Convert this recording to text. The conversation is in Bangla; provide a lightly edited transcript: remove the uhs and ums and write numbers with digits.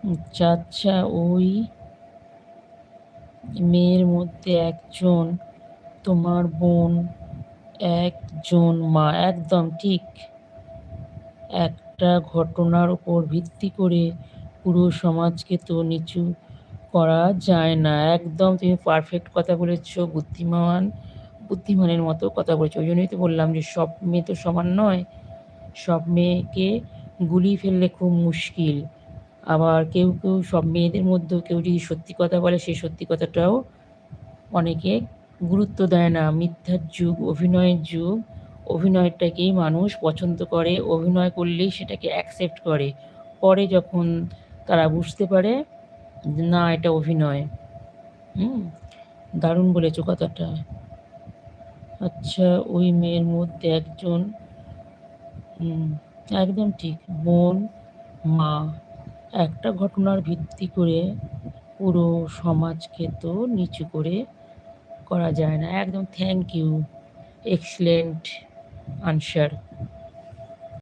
আচ্ছা আচ্ছা, ওই মেয়ের মধ্যে একজন তোমার বোন, একজন মা, একদম ঠিক। একটা ঘটনার উপর ভিত্তি করে পুরো সমাজকে তো নিচু করা যায় না। একদম তুমি পারফেক্ট কথা বলেছো, বুদ্ধিমানের মতো কথা বলেছো। ওই জন্যই তো বললাম যে সব মেয়ে তো সমান নয়। সব মেয়েকে গুলিয়ে ফেললে খুব মুশকিল। আবার কেউ কেউ সব মেয়েদের মধ্যেও কেউ যদি সত্যি কথা বলে, সেই সত্যি কথাটাও অনেকে গুরুত্ব দেয় না। মিথ্যার যুগ, অভিনয়ের যুগ। অভিনয়টাকেই মানুষ পছন্দ করে, অভিনয় করলেই সেটাকে অ্যাকসেপ্ট করে। পরে যখন তারা বুঝতে পারে যে না, এটা অভিনয়। হুম, দারুণ বলেছো কথাটা। আচ্ছা, ওই মেয়ের মধ্যে একজন, হুম, একদম ঠিক, বোন, মা। একটা ঘটনার ভিত্তি করে পুরো সমাজকে তো নিচু করা যায় না। একদম থ্যাংক ইউ, এক্সেলেন্ট আনসার।